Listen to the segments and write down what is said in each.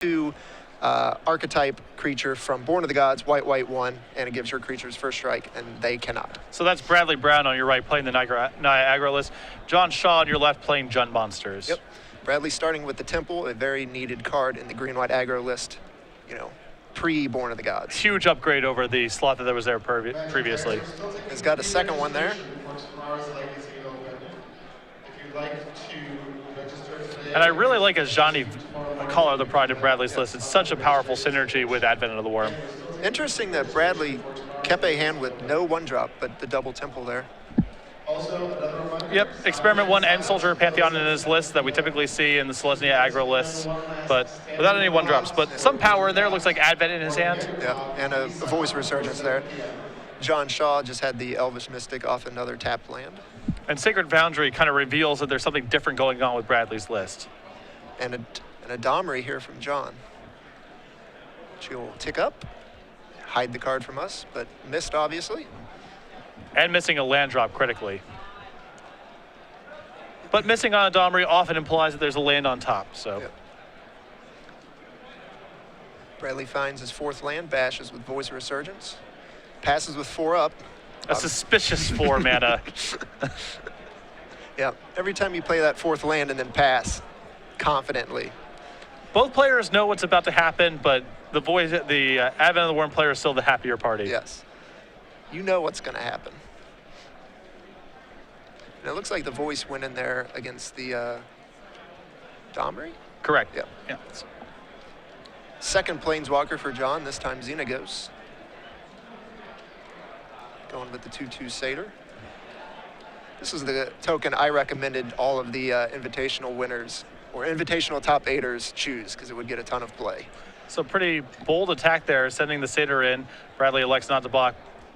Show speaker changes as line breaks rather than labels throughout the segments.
2 archetype creature from Born of the Gods, white, 1, and it gives your creatures first strike, and they cannot.
So that's Bradley Brown on your right playing the Niagara list. John Shaw on your left playing Jund Monsters.
Yep. Bradley starting with the Temple, a very needed card in the green-white aggro list, you know, pre-Born of the Gods.
Huge upgrade over the slot that was there previously.
He's got a second one there.
And I really like as Johnny Caller the Pride of Bradley's list. It's such a powerful synergy with Advent of the Worm.
Interesting that Bradley kept a hand with no 1-drop, but the double Temple there.
Yep, Experiment 1 and Soldier Pantheon in his list that we typically see in the Selesnya aggro lists, but without any 1-drops. But some power in there. Looks like Advent in his hand.
Yeah, and a Voice Resurgence there. John Shaw just had the Elvish Mystic off another tapped land.
And Sacred Foundry kind of reveals that there's something different going on with Bradley's list.
And a Domri here from John. She'll tick up, hide the card from us, but missed obviously.
And missing a land drop critically. But missing on a Domri often implies that there's a land on top, so.
Yep. Bradley finds his 4th land, bashes with Voice Resurgence, passes with 4 up.
A suspicious 4 mana.
Yeah, every time you play that 4th land and then pass confidently.
Both players know what's about to happen, but the Advent of the Worm player is still the happier party.
Yes. You know what's going to happen. And it looks like the Voice went in there against the Domri?
Correct.
Yep.
Yeah.
Second Planeswalker for John, this time Xenagos. Going with the 2/2 Satyr. This is the token I recommended all of the invitational winners or invitational top 8ers choose because it would get a ton of play.
So pretty bold attack there, sending the Satyr in. Bradley elects not to block,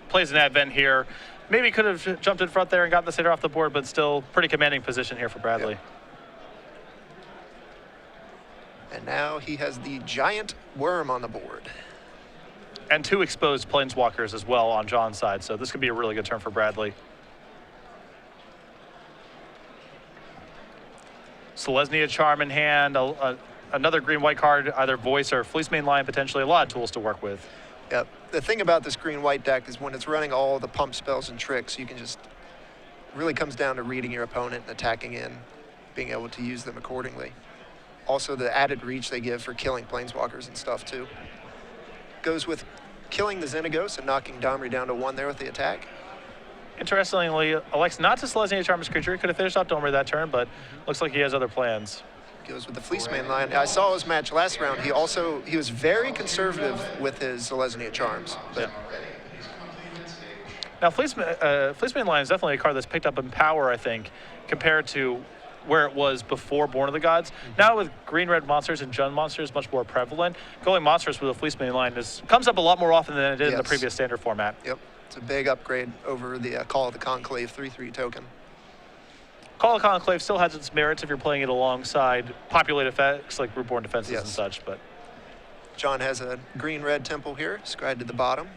plays an Advent here. Maybe could have jumped in front there and gotten the Satyr off the board, but still pretty commanding position here for Bradley.
Yep. And now he has the Giant Worm on the board.
And 2 exposed Planeswalkers as well on John's side, so this could be a really good turn for Bradley. Selesnya Charm in hand, another green-white card, either Voice or Fleecemane Lion, potentially a lot of tools to work with.
Yep. The thing about this green-white deck is when it's running all the pump spells and tricks, you can just, really comes down to reading your opponent and attacking in, being able to use them accordingly. Also the added reach they give for killing Planeswalkers and stuff too. Goes with killing the Xenagos and knocking Domri down to 1 there with the attack.
Interestingly, elects not to Selesnya Charm his creature. He could have finished off Domri that turn, but looks like he has other plans.
Goes with the Fleecemane Lion. I saw his match last round. He was very conservative with his Selesnya Charms. But
Now, Fleecemane Lion is definitely a card that's picked up in power, I think, compared to where it was before Born of the Gods. Now with green-red monsters and Jund monsters much more prevalent, going monsters with a Fleecemane Lion comes up a lot more often than it did in the previous standard format.
Yep, it's a big upgrade over the Call of the Conclave 3/3 token.
Call of the Conclave still has its merits if you're playing it alongside populate effects like Rootborn Defenses and such, but.
John has a green-red Temple here, scribed to the bottom.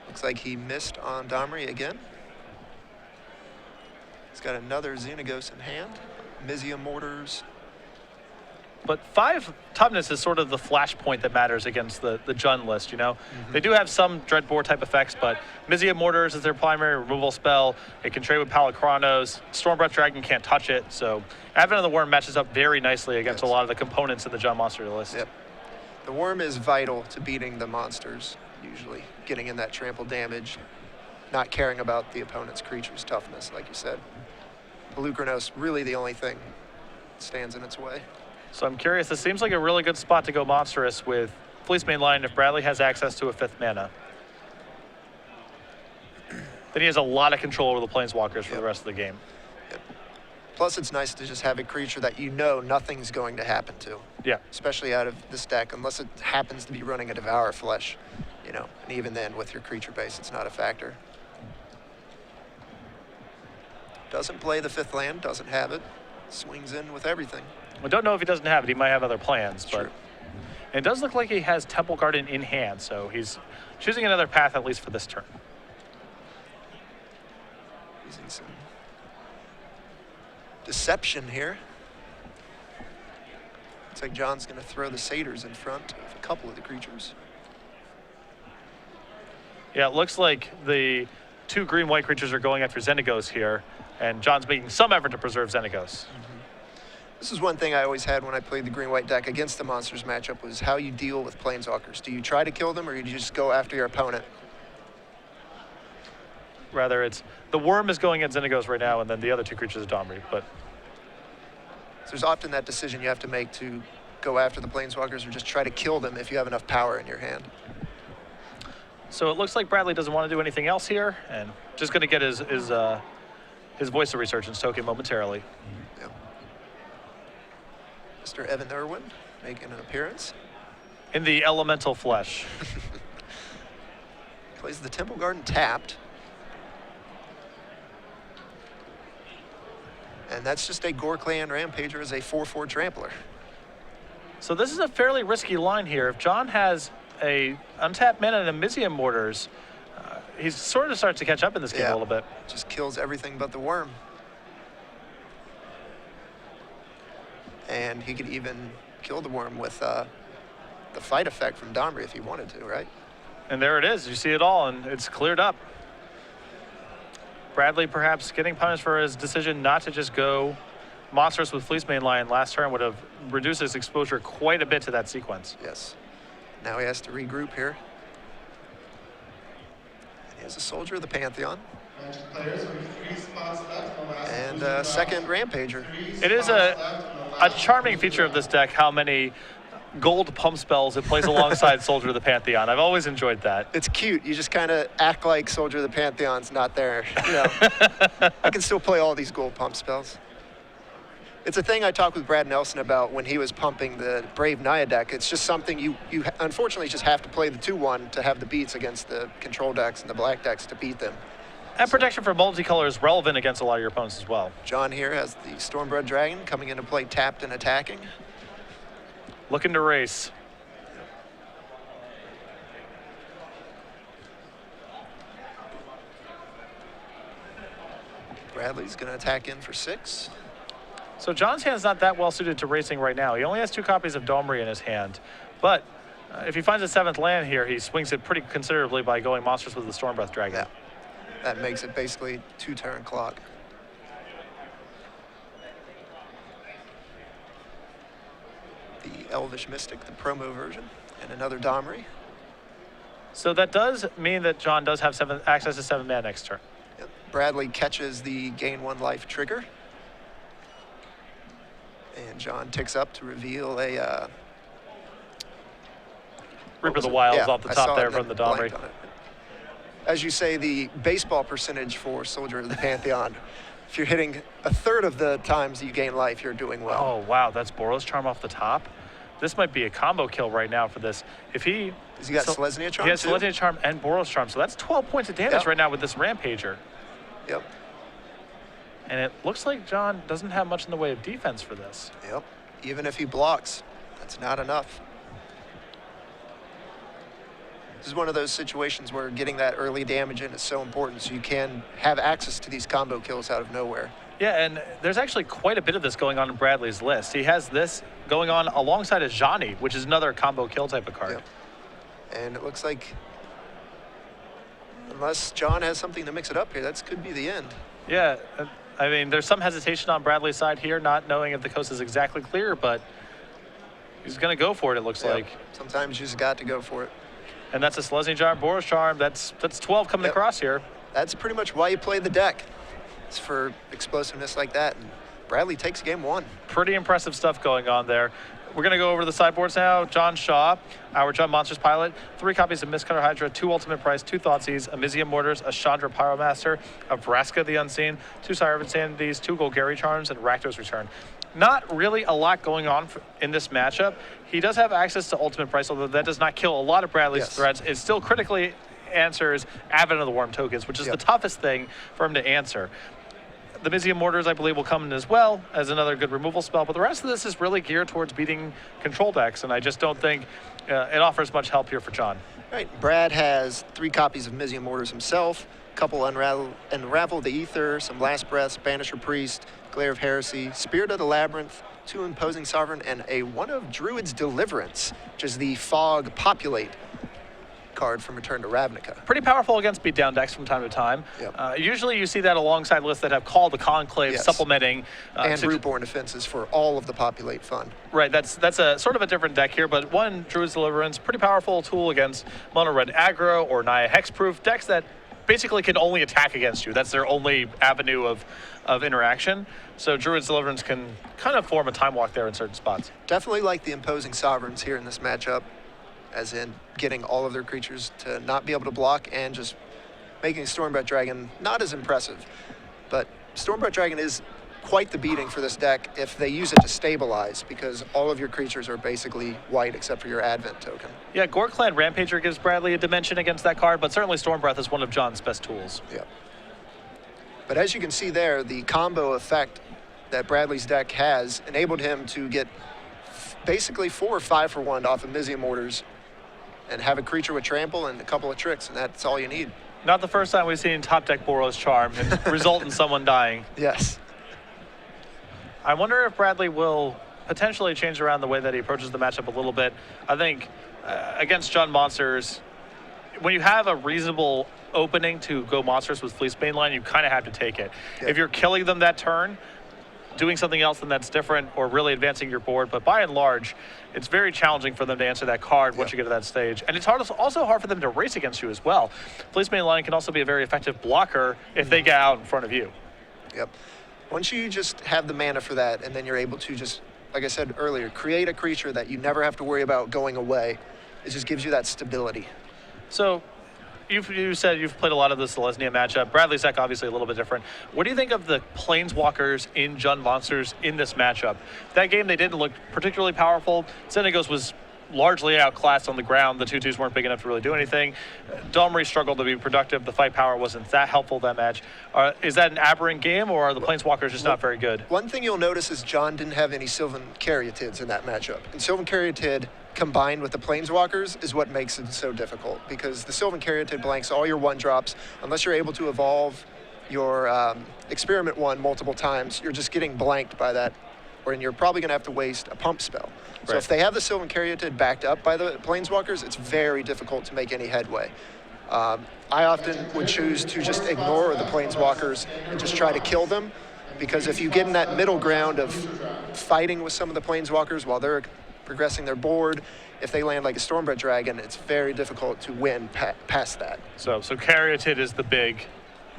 Looks like he missed on Domri again. He's got another Xenagos in hand. Mizia Mortars.
But 5 toughness is sort of the flashpoint that matters against the Jund list, you know? They do have some Dreadbore type effects, but Mizia Mortars is their primary removal spell. It can trade with Palakranos. Stormbreath Dragon can't touch it, so Advent of the Worm matches up very nicely against a lot of the components in the Jund monster list.
Yep. The Worm is vital to beating the monsters, usually. Getting in that trample damage, not caring about the opponent's creature's toughness, like you said. Palakranos, really the only thing that stands in its way.
So I'm curious, this seems like a really good spot to go monstrous with Fleecemane Lion if Bradley has access to a 5th mana. Then he has a lot of control over the Planeswalkers for the rest of the game.
Yep. Plus, it's nice to just have a creature that you know nothing's going to happen to.
Yeah.
Especially out of this deck, unless it happens to be running a Devour Flesh, you know. And even then, with your creature base, it's not a factor. Doesn't play the 5th land, doesn't have it. Swings in with everything.
We don't know if he doesn't have it. He might have other plans, but
True.
it does look like he has Temple Garden in hand, so he's choosing another path at least for this turn.
Using some deception here. Looks like John's going to throw the satyrs in front of a couple of the creatures.
Yeah, it looks like the 2 green-white creatures are going after Xenagos here, and John's making some effort to preserve Xenagos.
This is one thing I always had when I played the green-white deck against the monsters matchup, was how you deal with planeswalkers. Do you try to kill them, or do you just go after your opponent?
Rather, it's the worm is going at Xenagos right now, and then the other 2 creatures are Domri. But
So there's often that decision you have to make to go after the planeswalkers or just try to kill them if you have enough power in your hand.
so it looks like Bradley doesn't want to do anything else here, and just going to get his voice of resurgence token momentarily.
Yeah. Mr. Evan Irwin making an appearance.
In the elemental flesh.
Plays the Temple Garden tapped. And that's just a Gore Clan Rampager as a 4/4 trampler.
So this is a fairly risky line here. If John has a untapped mana and a Mizium Mortars, he sort of starts to catch up in this game a little bit.
Just kills everything but the worm. And he could even kill the worm with the fight effect from Domri if he wanted to, right?
And there it is. You see it all, and it's cleared up. Bradley perhaps getting punished for his decision not to just go monstrous with Fleece Mainline last turn would have reduced his exposure quite a bit to that sequence.
Yes. Now he has to regroup here. And he has a Soldier of the Pantheon. And a second Rampager.
It is a charming feature of this deck how many gold pump spells it plays alongside Soldier of the Pantheon. I've always enjoyed that.
It's cute. You just kind of act like Soldier of the Pantheon's not there. You know, I can still play all these gold pump spells. It's a thing I talked with Brad Nelson about when he was pumping the Brave Naya deck. It's just something you unfortunately just have to play the 2/1 to have the beats against the control decks and the black decks to beat them.
And protection for multicolor is relevant against a lot of your opponents as well.
John here has the Stormblood Dragon coming into play tapped and attacking.
Looking to race.
Bradley's going to attack in for 6.
So John's hand's not that well suited to racing right now. He only has 2 copies of Domri in his hand. But if he finds a 7th land here, he swings it pretty considerably by going monsters with the Stormbreath Dragon.
Yeah. That makes it basically 2-turn clock. The Elvish Mystic, the promo version, and another Domri.
So that does mean that John does have access to 7 mana next turn.
Yep. Bradley catches the gain 1 life trigger. And John ticks up to reveal a...
Reaper of the Wilds
yeah,
off the top there from the Domri.
As you say, the baseball percentage for Soldier of the Pantheon. If you're hitting a third of the times you gain life, you're doing well.
Oh, wow, that's Boros Charm off the top. This might be a combo kill right now for this. If he...
Has he got Selesnya Charm?
He has Selesnya Charm and Boros Charm, so that's 12 points of damage right now with this Rampager.
Yep.
And it looks like John doesn't have much in the way of defense for this.
Yep. Even if he blocks, that's not enough. This is one of those situations where getting that early damage in is so important, so you can have access to these combo kills out of nowhere.
Yeah, and there's actually quite a bit of this going on in Bradley's list. He has this going on alongside a Ajani, which is another combo kill type of card.
Yep. And it looks like, unless John has something to mix it up here, that could be the end.
Yeah, I mean, there's some hesitation on Bradley's side here, not knowing if the coast is exactly clear, but he's going to go for it, it looks like.
Sometimes you just got to go for it.
And that's a Selesnya Charm, Boros Charm. That's 12 coming across here.
That's pretty much why you play the deck. It's for explosiveness like that. And Bradley takes game 1.
Pretty impressive stuff going on there. We're going to go over to the sideboards now. John Shaw, our John Monsters pilot, 3 copies of Mistcutter Hydra, 2 Ultimate Price, 2 Thoughtseize, a Mizium Mortars, a Chandra Pyromaster, a Vraska the Unseen, 2 Sire of Insanities, 2 Golgari Charms, and Rakdos Return. Not really a lot going on in this matchup. He does have access to Ultimate Price, although that does not kill a lot of Bradley's threats. It still critically answers Advent of the Worm tokens, which is the toughest thing for him to answer. The Mizium Mortars, I believe, will come in as well as another good removal spell, but the rest of this is really geared towards beating control decks, and I just don't think it offers much help here for John.
Right. Brad has 3 copies of Mizium Mortars himself, couple Unravel the Ether, some Last Breaths, Banisher Priest, Glare of Heresy, Spirit of the Labyrinth, 2 Imposing Sovereign, and one of Druid's Deliverance, which is the Fog Populate card from Return to Ravnica.
Pretty powerful against beatdown decks from time to time.
Yep.
Usually you see that alongside lists that have Call the Conclave,
Yes.
supplementing.
And Rootborn Defenses for all of the Populate fun.
Right, that's a sort of a different deck here, but one, Druid's Deliverance, pretty powerful tool against mono red aggro or Naya hexproof decks that basically can only attack against you. That's their only avenue of interaction. So Druid's Deliverance can kind of form a time walk there in certain spots.
Definitely like the Imposing Sovereigns here in this matchup, as in getting all of their creatures to not be able to block and just making Stormbreath Dragon not as impressive. But Stormbreath Dragon is quite the beating for this deck if they use it to stabilize, because all of your creatures are basically white except for your Advent token.
Yeah, Gore-Clan Rampager gives Bradley a dimension against that card, but certainly Stormbreath is one of John's best tools.
Yeah. But as you can see there, the combo effect that Bradley's deck has enabled him to get basically 4 or 5 for 1 off of Mizzium Mortars and have a creature with trample and a couple of tricks, and that's all you need.
Not the first time we've seen top deck Boros Charm and result in someone dying.
Yes.
I wonder if Bradley will potentially change around the way that he approaches the matchup a little bit. I think against Jund Monsters, when you have a reasonable opening to go monsters with Fleece mainline, you kind of have to take it.
Yeah.
If you're killing them that turn, doing something else then that's different, or really advancing your board, but by and large, it's very challenging for them to answer that card once you get to that stage. And it's also hard for them to race against you as well. Fleece mainline can also be a very effective blocker if they get out in front of you.
Yep. Once you just have the mana for that, and then you're able to just, like I said earlier, create a creature that you never have to worry about going away, it just gives you that stability.
So you said you've played a lot of the Selesnya matchup. Bradley's deck obviously a little bit different. What do you think of the Planeswalkers in Jund Monsters in this matchup? That game, they didn't look particularly powerful. Xenagos was largely outclassed on the ground. The 2/2s weren't big enough to really do anything. Domri struggled to be productive. The fight power wasn't that helpful that match. Is that an aberrant game, or are the Planeswalkers just not very good?
One thing you'll notice is John didn't have any Sylvan Caryatids in that matchup. And Sylvan Caryatid combined with the Planeswalkers is what makes it so difficult, because the Sylvan Caryatid blanks all your 1-drops. Unless you're able to evolve your Experiment 1 multiple times, you're just getting blanked by that, and you're probably going to have to waste a pump spell. So if they have the Sylvan Caryatid backed up by the Planeswalkers, it's very difficult to make any headway. I often would choose to just ignore the Planeswalkers and just try to kill them, because if you get in that middle ground of fighting with some of the Planeswalkers while they're progressing their board, if they land like a Stormbreath Dragon, it's very difficult to win past that.
So Caryatid is the big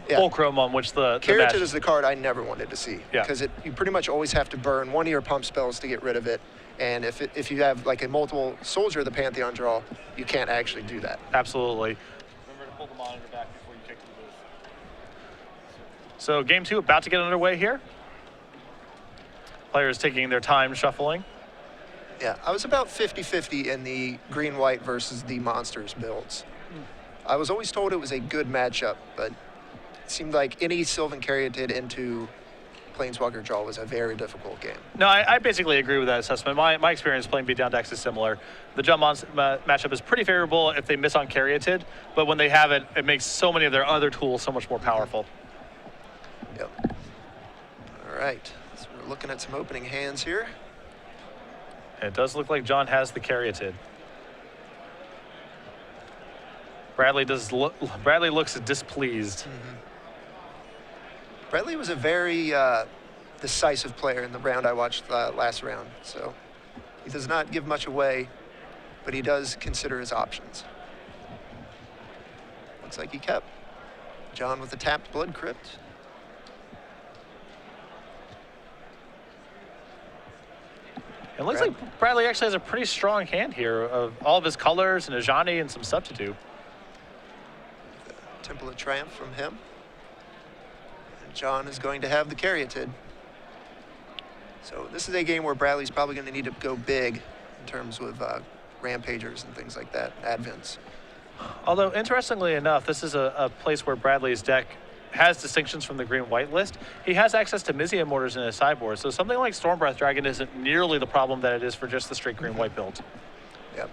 fulcrum on which the
Caryatid is the card I never wanted to see,
Yeah.
because you pretty much always have to burn one of your pump spells to get rid of it. And if you have like a multiple Soldier of the Pantheon draw, you can't actually do that.
Absolutely. Remember to pull the monitor back before you kick to the booth. So game 2 about to get underway here. Players taking their time shuffling.
Yeah, I was about 50-50 in the green-white versus the monsters builds. I was always told it was a good matchup, but it seemed like any Sylvan Caryatid into Planeswalker draw was a very difficult game.
No, I basically agree with that assessment. My experience playing beatdown decks is similar. The Jund matchup is pretty favorable if they miss on Caryatid, but when they have it, it makes so many of their other tools so much more powerful.
Yep. All right, so we're looking at some opening hands here.
And it does look like John has the Caryatid. Bradley looks displeased.
Bradley was a very decisive player in the round I watched last round, so he does not give much away, but he does consider his options. Looks like he kept. John with the tapped Blood Crypt.
It looks like Bradley actually has a pretty strong hand here of all of his colors and Ajani and some substitute.
Temple of Triumph from him. And John is going to have the Caryatid. So this is a game where Bradley's probably going to need to go big in terms of Rampagers and things like that, Advents.
Although, interestingly enough, this is a place where Bradley's deck has distinctions from the green-white list. He has access to Mizzium Mortars in his sideboard, so something like Stormbreath Dragon isn't nearly the problem that it is for just the straight green-white build.
Yep.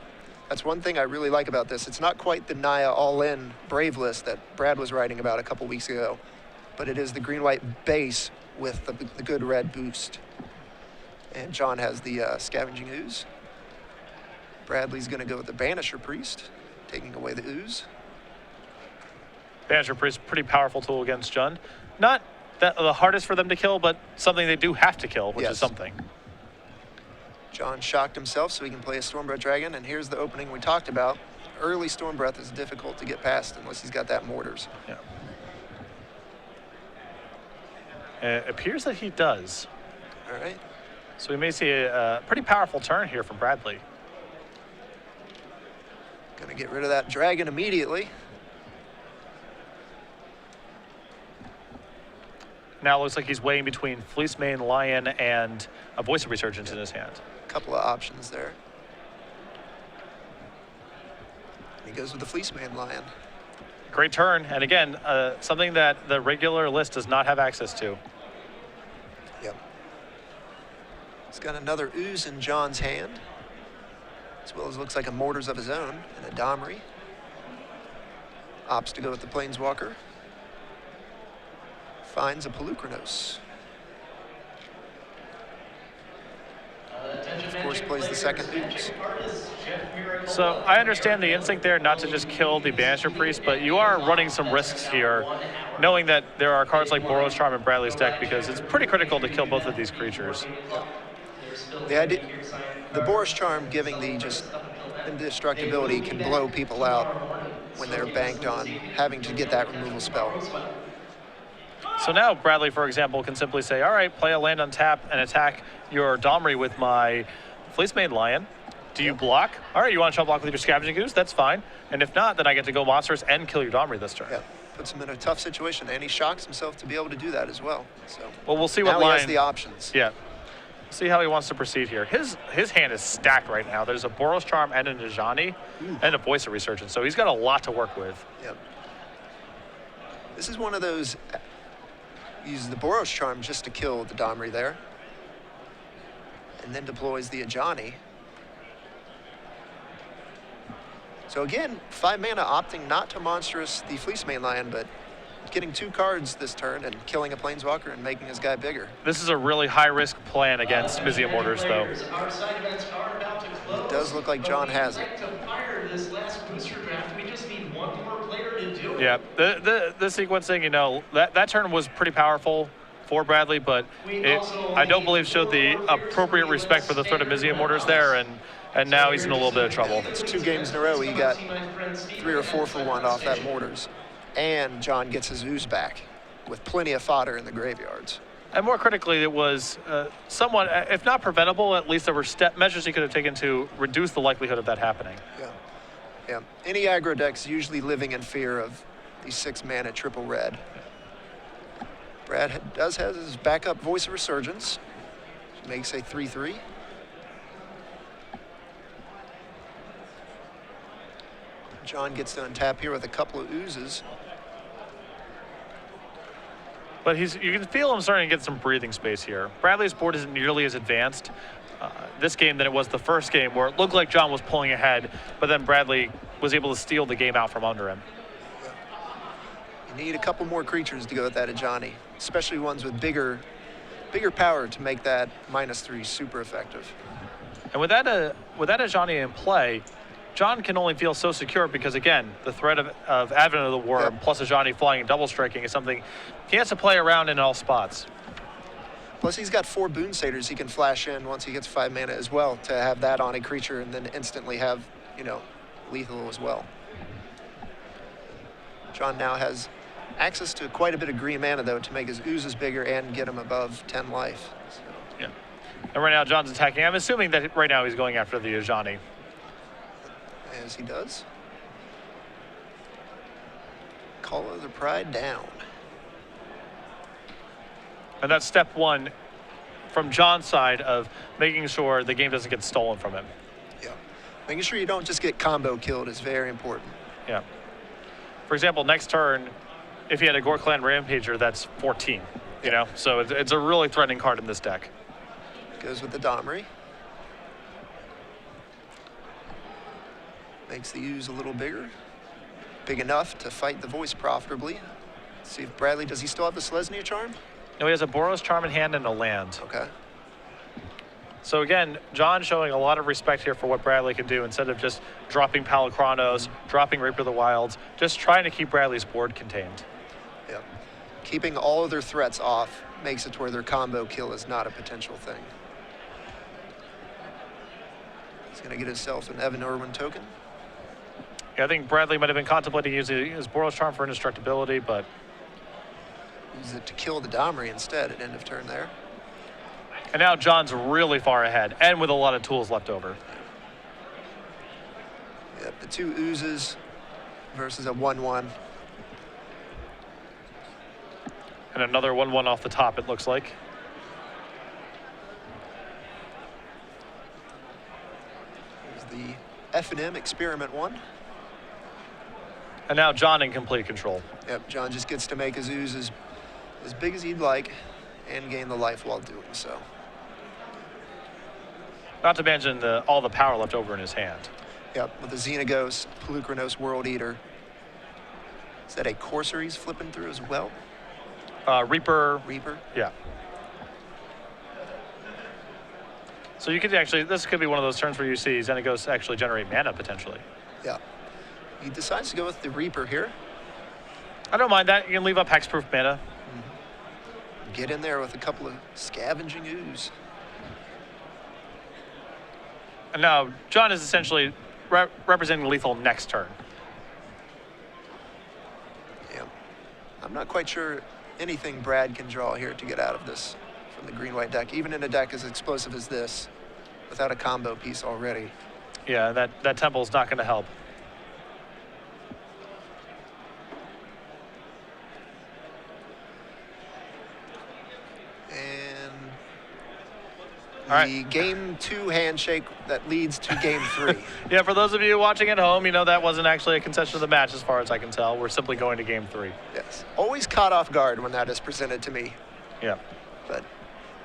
That's one thing I really like about this. It's not quite the Naya all-in Brave list that Brad was writing about a couple weeks ago, but it is the green-white base with the good red boost. And John has the Scavenging Ooze. Bradley's going to go with the Banisher Priest, taking away the ooze.
Banisher Priest, pretty powerful tool against Jund. Not the hardest for them to kill, but something they do have to kill, which is something.
John shocked himself so he can play a Stormbreath Dragon, and here's the opening we talked about. Early Stormbreath is difficult to get past unless he's got that Mortars.
Yeah. It appears that he does.
All right.
So we may see a pretty powerful turn here from Bradley.
Gonna get rid of that dragon immediately.
Now it looks like he's weighing between Fleecemane Lion and a Voice of Resurgence in his hand.
Couple of options there. He goes with the Fleecemane Lion.
Great turn, and again, something that the regular list does not have access to.
Yep. He's got another ooze in John's hand, as well as looks like a Mortars of his own and a Domri. Opts to go with the Planeswalker. Finds a Pelucranos. Of course, plays the second ooze.
So I understand the instinct there not to just kill the Banisher Priest, but you are running some risks here, knowing that there are cards like Boros Charm in Bradley's deck, because it's pretty critical to kill both of these creatures.
The idea, the Boros Charm giving the just indestructibility can blow people out when they're banked on having to get that removal spell.
So now Bradley, for example, can simply say, all right, play a land on tap and attack your Domri with my Fleecemane Lion. Do you block? All right, you want to block with your Scavenging Ooze? That's fine. And if not, then I get to go monsters and kill your Domri this turn.
Yeah, puts him in a tough situation, and he shocks himself to be able to do that as well. So
well, we'll see
now
what line.
He has the options.
Yeah. See how he wants to proceed here. His hand is stacked right now. There's a Boros Charm and a Najani and a Voice of Resurgence, so he's got a lot to work with.
Yep. This is one of those, uses the Boros Charm just to kill the Domri there, and then deploys the Ajani. So again, 5 mana opting not to monstrous the Fleecemane Lion, but getting 2 cards this turn and killing a Planeswalker and making his guy bigger.
This is a really high-risk plan against Mizzium Mortars, though.
It does look like John has it.
Yeah, the sequencing, you know, that turn was pretty powerful for Bradley, but I don't believe showed the appropriate respect for the threat of Mizzium Mortars there, and now he's in a little bit of trouble.
It's 2 games in a row. He got 3 or 4 for 1 off that Mortars. And John gets his ooze back with plenty of fodder in the graveyards.
And more critically, it was somewhat, if not preventable, at least there were measures he could have taken to reduce the likelihood of that happening.
Yeah. Yeah. Any aggro deck's usually living in fear of these 6 mana triple red. Brad does have his backup Voice of Resurgence, which makes a 3/3. John gets to untap here with a couple of oozes.
But you can feel him starting to get some breathing space here. Bradley's board isn't nearly as advanced this game than it was the first game, where it looked like John was pulling ahead, but then Bradley was able to steal the game out from under him.
You need a couple more creatures to go with that Ajani, especially ones with bigger power to make that -3 super effective.
And with that Ajani in play, John can only feel so secure because, again, the threat of Advent of the Worm plus Ajani flying and double striking is something he has to play around in all spots.
Plus, he's got 4 Boon Satyrs he can flash in once he gets 5 mana as well to have that on a creature and then instantly have, you know, lethal as well. John now has access to quite a bit of green mana, though, to make his oozes bigger and get him above 10 life. So.
Yeah. And right now, John's attacking. I'm assuming that right now he's going after the Ajani.
As he does. Call of the Pride down.
And that's step 1 from John's side of making sure the game doesn't get stolen from him.
Yeah. Making sure you don't just get combo killed is very important.
Yeah. For example, next turn, if he had a Gore Clan Rampager, that's 14. You know? So it's a really threatening card in this deck.
Goes with the Domri. Makes the ooze a little bigger. Big enough to fight the voice profitably. Let's see if Bradley, does he still have the Selesnya charm?
No, he has a Boros charm in hand and a land.
Okay.
So again, John showing a lot of respect here for what Bradley can do instead of just dropping Palachronos, dropping Reaper of the Wilds, just trying to keep Bradley's board contained.
Yeah. Keeping all of their threats off makes it to where their combo kill is not a potential thing. He's going to get himself an Evan Irwin token.
Yeah, I think Bradley might have been contemplating using his Boros charm for indestructibility, but
use it to kill the Domri instead at end of turn there.
and now John's really far ahead and with a lot of tools left over.
Yep, the 2 oozes versus a 1/1.
And another 1/1 off the top, it looks like.
Here's the F&M Experiment 1.
And now John in complete control.
Yep, John just gets to make his ooze as big as he'd like and gain the life while doing so.
Not to mention all the power left over in his hand.
Yep, with the Xenagos, Pelucranos, World Eater. Is that a Corsair he's flipping through as well?
Reaper.
Reaper?
Yeah. So you could actually, this could be one of those turns where you see Xenagos actually generate mana potentially.
Yeah. He decides to go with the Reaper here.
I don't mind that. You can leave up hexproof mana.
Get in there with a couple of scavenging ooze.
And now John is essentially representing lethal next turn.
Yeah. I'm not quite sure anything Brad can draw here to get out of this from the green-white deck, even in a deck as explosive as this, without a combo piece already.
Yeah, that temple's not going to help.
And
All right.
the game 2 handshake that leads to game 3.
Yeah, for those of you watching at home, you know that wasn't actually a concession of the match as far as I can tell. We're simply going to game 3.
Yes. Always caught off guard when that is presented to me,
Yeah.
but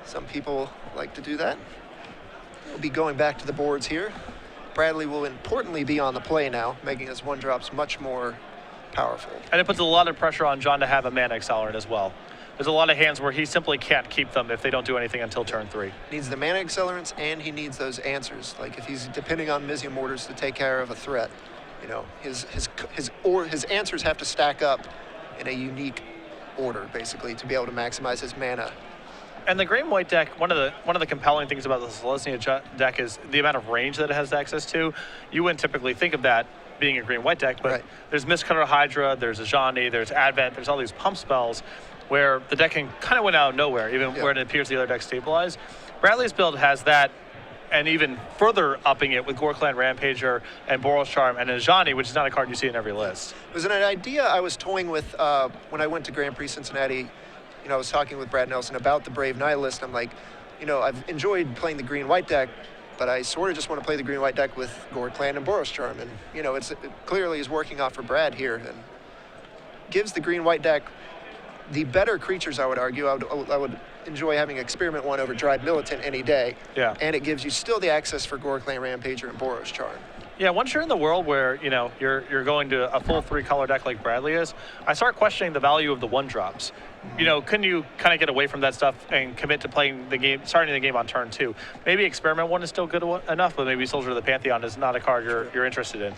some people like to do that. We'll be going back to the boards here. Bradley will importantly be on the play now, making his 1-drops much more powerful.
And it puts a lot of pressure on John to have a mana accelerant as well. There's a lot of hands where he simply can't keep them if they don't do anything until turn 3.
Needs the mana accelerants, and he needs those answers. Like if he's depending on Mizzium Mortars to take care of a threat, you know, his answers have to stack up in a unique order, basically, to be able to maximize his mana.
And the green-white deck, one of the compelling things about the Selesnya deck is the amount of range that it has access to. You wouldn't typically think of that being a green-white deck, but
Right.
there's Mistcutter Hydra, there's Ajani, there's Advent, there's all these pump spells where the deck can kind of went out of nowhere, even
Yeah.
where it appears the other deck stabilized. Bradley's build has that, and even further upping it with Gore-Clan Rampager and Boros Charm and Ajani, which is not a card you see in every list.
It was an idea I was toying with when I went to Grand Prix Cincinnati. You know, I was talking with Brad Nelson about the Brave Nihilist. I'm like, you know, I've enjoyed playing the green-white deck, but I sort of just want to play the green-white deck with Gore Clan and Boros Charm. And, you know, it clearly is working out for Brad here and gives the green-white deck the better creatures, I would argue. I would enjoy having Experiment 1 over Dried Militant any day.
Yeah.
And it gives you still the access for Gore Clan Rampager and Boros Charm.
Yeah, once you're in the world where, you know, you're going to a full 3-color deck like Bradley is, I start questioning the value of the 1-drops. You know, couldn't you kind of get away from that stuff and commit to playing the game, starting the game on turn 2? Maybe Experiment 1 is still good enough, but maybe Soldier of the Pantheon is not a card you're interested in.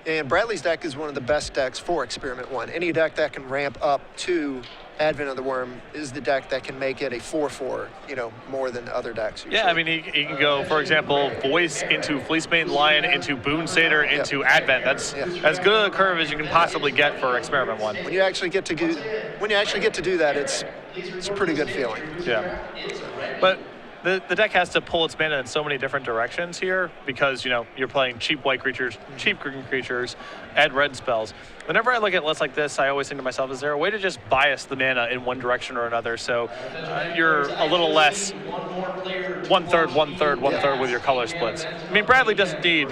And Bradley's deck is one of the best decks for Experiment 1. Any deck that can ramp up to Advent of the Worm is the deck that can make it a 4/4, you know, more than other decks usually.
Yeah, I mean, he can go, for example, Voice into Fleecemane Lion, into Boon Satyr, into Advent. That's as good a curve as you can possibly get for Experiment 1.
When you actually get to do that, it's a pretty good feeling.
Yeah. But the deck has to pull its mana in so many different directions here because, you know, you're playing cheap white creatures, cheap green creatures, and red spells. Whenever I look at lists like this, I always think to myself, is there a way to just bias the mana in one direction or another so you're a little less one-third with your color splits? I mean, Bradley doesn't need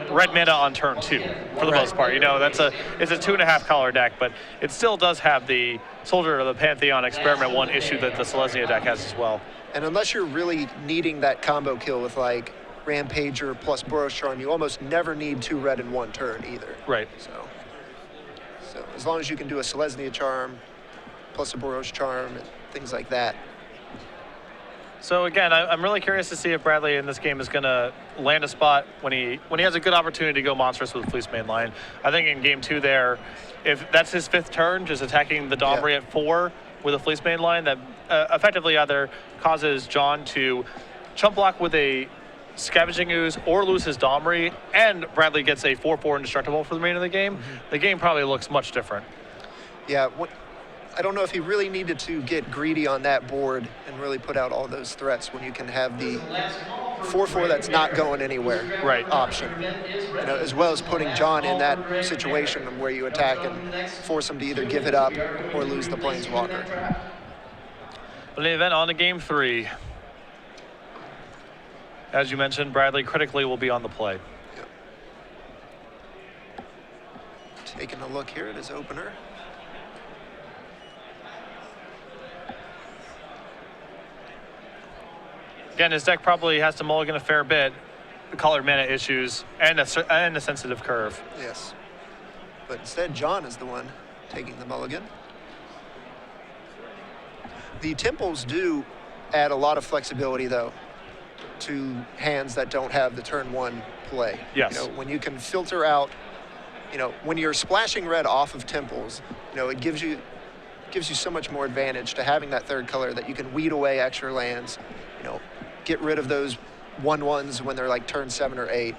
red mana on turn 2 for the most part. You know, it's a 2.5 color deck, but it still does have the Soldier of the Pantheon Experiment 1 issue that the Selesnya deck has as well.
And unless you're really needing that combo kill with, like, Rampager plus Boros Charm, you almost never need 2 red in 1 turn either.
Right.
So as long as you can do a Selesnya Charm plus a Boros Charm and things like that.
So again, I'm really curious to see if Bradley in this game is going to land a spot when he has a good opportunity to go monstrous with Fleece Mainline. I think in game 2 there, if that's his 5th turn, just attacking the Domri at 4 with a Fleece Mainline, that effectively either causes John to chump block with a Scavenging Ooze or lose his Domri, and Bradley gets a 4/4 indestructible for the remainder of the game, the game probably looks much different.
Yeah, I don't know if he really needed to get greedy on that board and really put out all those threats when you can have the 4/4 that's not going anywhere option. As well as putting John in that situation where you attack and force him to either give it up or lose the Planeswalker.
But in the event, on to game 3. As you mentioned, Bradley critically will be on the play.
Yep. Taking a look here at his opener.
Again, his deck probably has to mulligan a fair bit, the colored mana issues, and a sensitive curve.
Yes. But instead, John is the one taking the mulligan. The temples do add a lot of flexibility, though, to hands that don't have the turn 1 play.
Yes.
When you can filter out, when you're splashing red off of temples, it gives you so much more advantage to having that 3rd color that you can weed away extra lands, get rid of those 1/1s when they're like turn 7 or 8,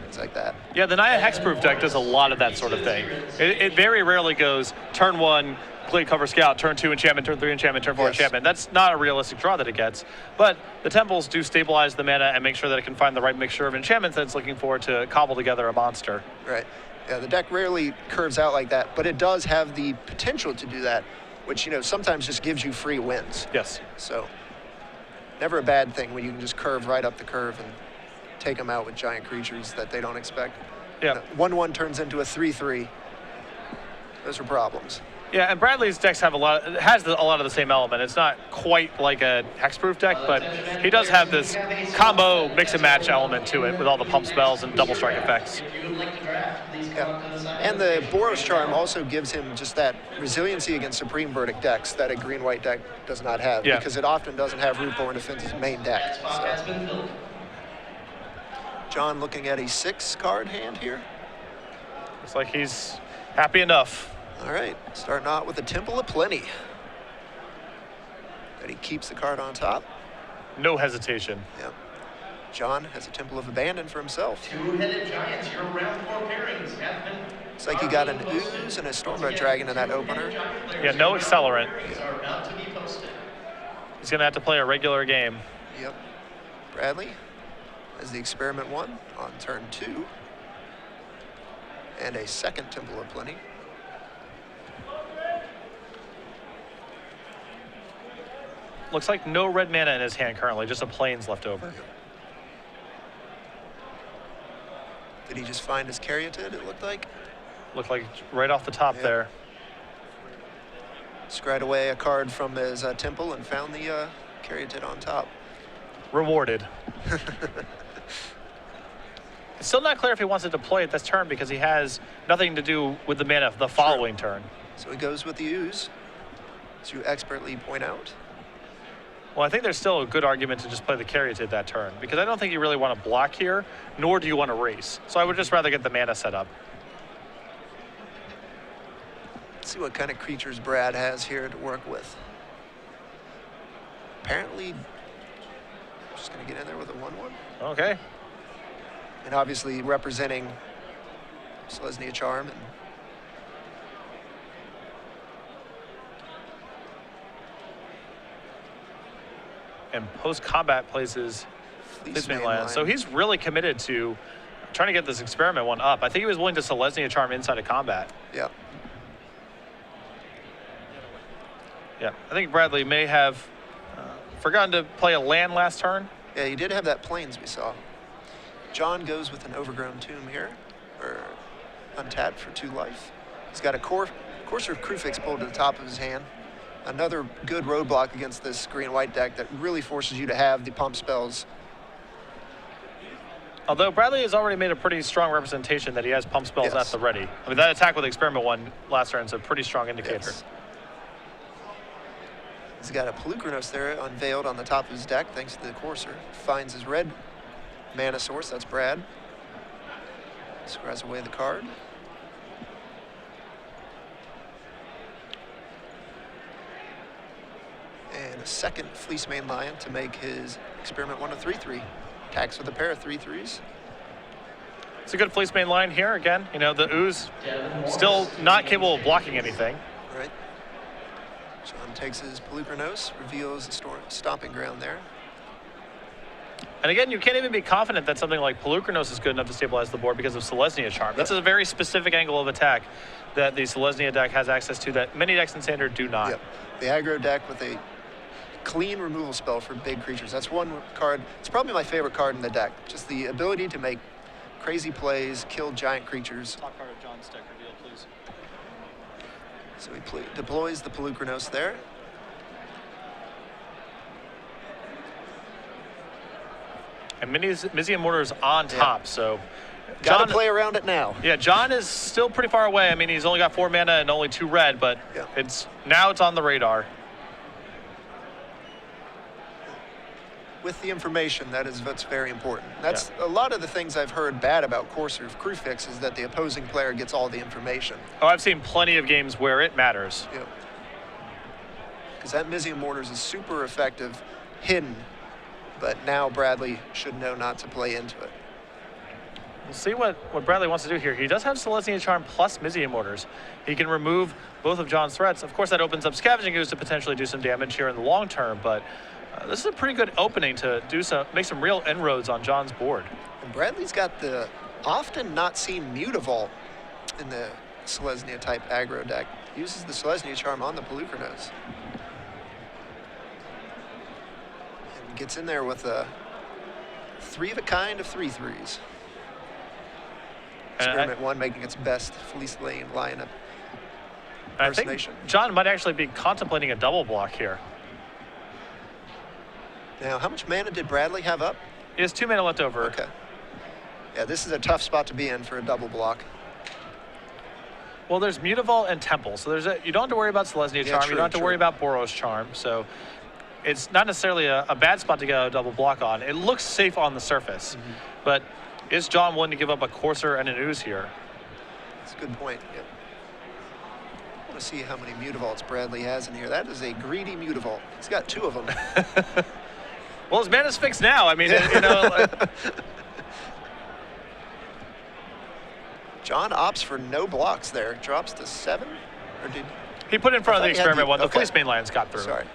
things like that.
Yeah, the Naya Hexproof deck does a lot of that sort of thing. It very rarely goes turn 1, Glade Cover Scout, turn 2 enchantment, turn 3 enchantment, turn 4 enchantment. That's not a realistic draw that it gets. But the temples do stabilize the mana and make sure that it can find the right mixture of enchantments that it's looking for to cobble together a monster.
Right. Yeah, the deck rarely curves out like that, but it does have the potential to do that, which, sometimes just gives you free wins.
Yes.
So never a bad thing when you can just curve right up the curve and take them out with giant creatures that they don't expect.
Yeah.
1/1 turns into a 3/3. Those are problems.
Yeah, and Bradley's decks have a lot of the same element. It's not quite like a hexproof deck, but he does have this combo mix and match element to it with all the pump spells and double strike effects.
Yeah. And the Boros Charm also gives him just that resiliency against Supreme Verdict decks that a green-white deck does not have, because it often doesn't have Rootborn Defense's main deck. So. John looking at a 6-card hand here.
Looks like he's happy enough.
All right, starting out with a Temple of Plenty. That he keeps the card on top.
No hesitation.
Yep. John has a Temple of Abandon for himself.
2-headed giants, your round 4 pairings have been.
Looks like you got an Ooze and a Stormbright Dragon in that opener.
Yeah, no accelerant.
Are about to be posted.
He's going to have to play a regular game.
Yep. Bradley has the Experiment 1 on turn 2. And a 2nd Temple of Plenty.
Looks like no red mana in his hand currently, just a plains left over.
Did he just find his Caryatid, it looked like?
Looked like right off the top there.
Scryed away a card from his temple and found the Caryatid on top.
Rewarded. It's still not clear if he wants to deploy it this turn because he has nothing to do with the mana the following turn.
So he goes with the Ooze, as you expertly point out.
Well, I think there's still a good argument to just play the Caryatid that turn, because I don't think you really want to block here, nor do you want to race. So I would just rather get the mana set up.
Let's see what kind of creatures Brad has here to work with. Apparently, just going to get in there with a 1/1.
Okay.
And obviously representing Selesnya Charm.
And post-combat plays his Fleece Mainline. So he's really committed to trying to get this Experiment 1 up. I think he was willing to Selesnya Charm inside of combat.
Yeah.
Yeah, I think Bradley may have forgotten to play a land last turn.
Yeah, he did have that Plains we saw. John goes with an Overgrown Tomb here, or untapped for 2 life. He's got a Courser of Crufix pulled to the top of his hand. Another good roadblock against this green-white deck that really forces you to have the pump spells
Although Bradley has already made a pretty strong representation that he has pump spells
Yes.
at the ready. I mean, that attack with Experiment 1 last turn is a pretty strong indicator.
Yes. He's got a Pelucranos there unveiled on the top of his deck thanks to the Courser. Finds his red mana source, that's Brad. Scries away the card. And a second Fleece Mane Lion to make his Experiment 1 a 3/3. Attacks with a pair of 3/3s.
It's a good Fleece Mane line here. Again, you know, the Ooze still not capable of blocking anything.
Right. John takes his Pelucranos, reveals the stomping ground there.
And again, you can't even be confident that something like Pelucranos is good enough to stabilize the board because of Selesnya Charm. That's a very specific angle of attack that the Selesnya deck has access to that many decks in Standard do not.
Yep. The aggro deck with a clean removal spell for big creatures. That's one card. It's probably my favorite card in the deck. Just the ability to make crazy plays, kill giant creatures.
Top card of John's deck reveal, please.
So he deploys the Pelucranos there.
And Mizium Mortar's on top, so
Got
John,
to play around it now.
yeah, John is still pretty far away. I mean, he's only got 4 mana and only 2 red, but
Yeah.
it's on the radar.
With the information, that's very important. That's a lot of the things I've heard bad about Courser of Crewfix is that the opposing player gets all the information.
Oh, I've seen plenty of games where it matters.
Yeah. Because that Mizium Mortars is super effective, hidden, but now Bradley should know not to play into it.
We'll see what Bradley wants to do here. He does have Selesnya Charm plus Mizium Mortars. He can remove both of John's threats. Of course, that opens up Scavenging Ooze to potentially do some damage here in the long term, but this is a pretty good opening to make some real inroads on John's board.
And Bradley's got the often not seen Mutavault in the Selesnya type aggro deck. Uses the Selesnya Charm on the Pelucranos. And gets in there with a 3 of a kind of 3/3s. Experiment 1 making its best Fleece Lane lineup.
I think
Impersonation.
John might actually be contemplating a double block here.
Now, how much mana did Bradley have up?
He has 2 mana left over.
Okay. Yeah, this is a tough spot to be in for a double block.
Well, there's Mutavault and Temple, so you don't have to worry about Selesnya
Yeah,
Charm.
true,
You don't have to
true.
worry about Boros Charm. So it's not necessarily a bad spot to get a double block on. It looks safe on the surface, but is John willing to give up a Courser and an Ooze here?
That's a good point. Yep. I want to see how many Mutavaults Bradley has in here. That is a greedy Mutavault. He's got 2 of them.
Well, his mana's fixed now. I mean, you know.
John opts for no blocks there. Drops to 7? Or did...
He put it in front of
I
the
thought he had
Experiment 1. The
okay.
Fleece Mane Lions got through.
Sorry.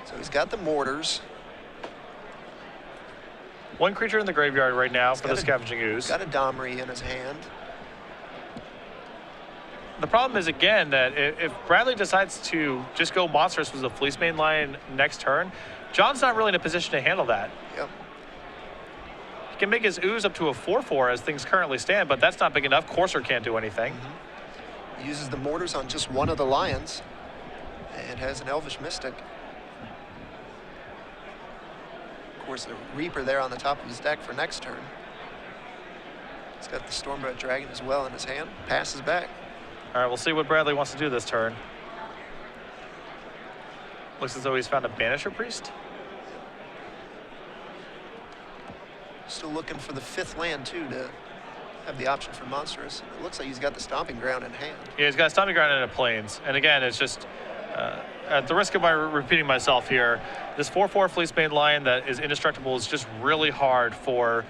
So he's got the Mortars.
1 creature in the graveyard right now for
got
the
a-
Scavenging Ooze.
Got a Domri in his hand.
The problem is, again, that if Bradley decides to just go monstrous with the Fleece Mane Lion next turn, John's not really in a position to handle that.
Yep.
He can make his Ooze up to a 4/4 as things currently stand, but that's not big enough. Courser can't do anything.
He uses the Mortars on just one of the Lions. And has an Elvish Mystic. Of course, the Reaper there on the top of his deck for next turn. He's got the Stormbred Dragon as well in his hand. Passes back.
All right, we'll see what Bradley wants to do this turn. Looks as though he's found a Banisher Priest.
Still looking for the 5th land, too, to have the option for Monstrous. It looks like he's got the Stomping Ground in hand.
Yeah, he's got a Stomping Ground and a Plains. And again, it's just, at the risk of repeating myself here, this 4/4 Fleece Mane Lion that is indestructible is just really hard for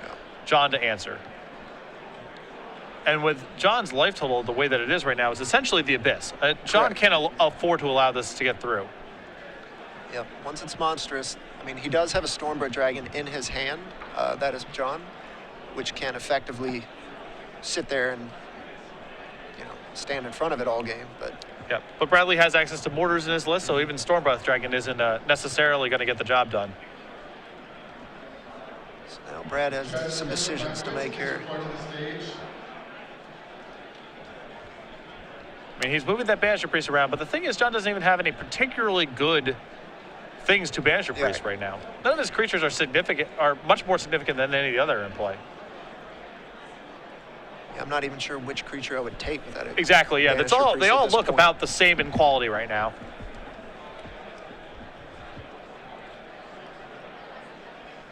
John to answer. And with John's life total the way that it is right now, is essentially the Abyss. John
Correct.
can't afford to allow this to get through.
Yep, once it's Monstrous, I mean, he does have a Stormbred Dragon in his hand. That is John, which can effectively sit there and, stand in front of it all game. But
Yep. But Bradley has access to Mortars in his list, so even Stormbreath Dragon isn't necessarily going to get the job done.
so now Brad has some decisions to make here.
I mean, he's moving that Banisher Priest around, but the thing is, John doesn't even have any particularly good things to banish your priest right now. None of his creatures are much more significant than any of the other in play.
Yeah, I'm not even sure which creature I would take with that.
Exactly, yeah.
Banisher Priest
They
at
all
this
look
point.
about the same in quality right now.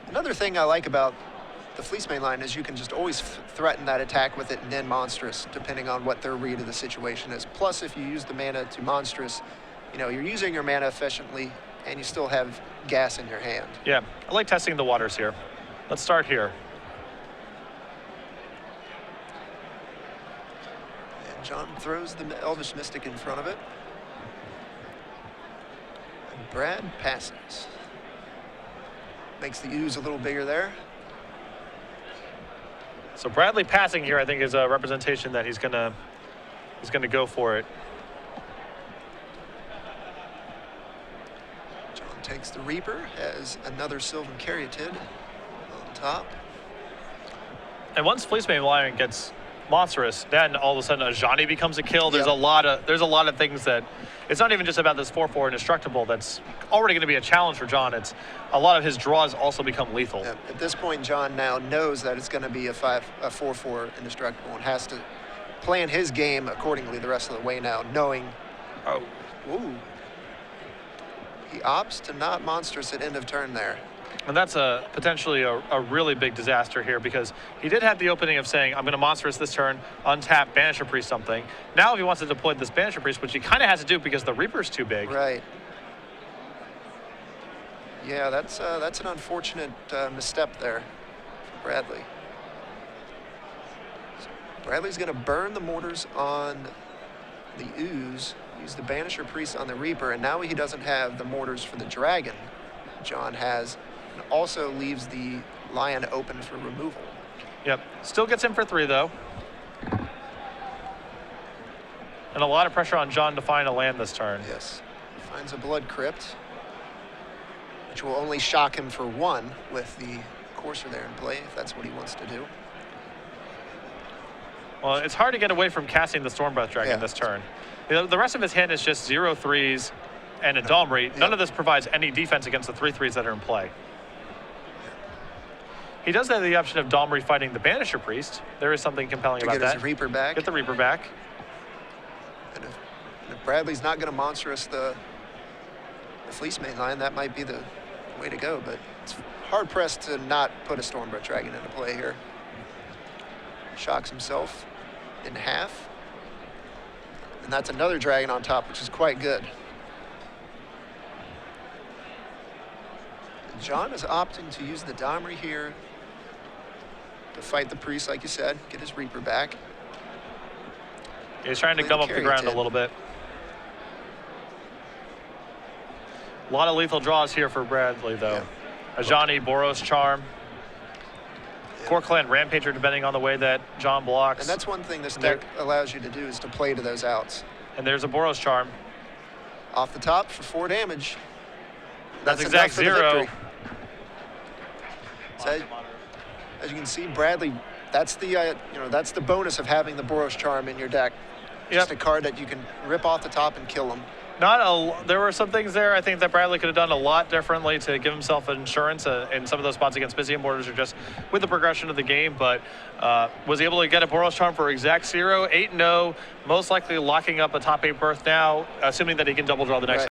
Another thing I like about the Fleece main line is you can just always threaten that attack with it and then Monstrous, depending on what their read of the situation is. Plus, if you use the mana to Monstrous, you know, you're using your mana efficiently and you still have gas in your hand.
Yeah, I like testing the waters here. Let's start here.
And John throws the Elvish Mystic in front of it. And Brad passes. Makes the ooze a little bigger there.
So Bradley passing here, I think, is a representation that he's gonna go for it.
John takes the Reaper, has another Sylvan Caryatid on top.
And once Fleece Main Lion gets monstrous, then all of a sudden Ajani becomes a kill. There's a lot of things that it's not even just about this 4/4 indestructible that's already going to be a challenge for John. It's a lot of his draws also become lethal.
Yeah, at this point, John now knows that it's going to be a 4/4 indestructible and has to plan his game accordingly the rest of the way now, knowing. Oh, ooh. He opts to not monstrous at end of turn there.
And that's potentially a really big disaster here, because he did have the opening of saying, I'm going to monstrous this turn, untap, Banisher Priest something. Now if he wants to deploy this Banisher Priest, which he kind of has to do because the Reaper's too big.
Right. Yeah, that's an unfortunate misstep there for Bradley. So Bradley's going to burn the mortars on the ooze, use the Banisher Priest on the Reaper, and now he doesn't have the mortars for the dragon. John has. And also leaves the lion open for removal.
Yep. Still gets him for 3, though. And a lot of pressure on John to find a land this turn.
Yes. Finds a Blood Crypt, which will only shock him for 1 with the Courser there in play, if that's what he wants to do.
Well, it's hard to get away from casting the Stormbreath Dragon this turn. You know, the rest of his hand is just 0/3s and a Domri. None of this provides any defense against the 3/3s that are in play. He does have the option of Domri fighting the Banisher Priest. There is something compelling about
Get
that.
his Reaper back.
Get the Reaper back.
And if Bradley's not going to monstrous the Fleece main line, that might be the way to go. But it's hard pressed to not put a Stormbreath Dragon into play here. Shocks himself in half. And that's another dragon on top, which is quite good. John is opting to use the Domri here to fight the priest, like you said, get his Reaper back.
He's trying to gum up the ground a little bit. A lot of lethal draws here for Bradley, though. Ajani, Boros Charm, Core Clan Rampager, depending on the way that John blocks.
And that's one thing this deck allows you to do, is to play to those outs.
And there's a Boros Charm.
Off the top for 4 damage.
That's exact 0.
So, as you can see, Bradley, that's the that's the bonus of having the Boros Charm in your deck. Just a card that you can rip off the top and kill him.
There were some things there I think that Bradley could have done a lot differently to give himself insurance in some of those spots against Mizzia Mortars, or just with the progression of the game, but was able to get a Boros Charm for exact 0, 8-0, most likely locking up a top 8 berth now, assuming that he can double draw the next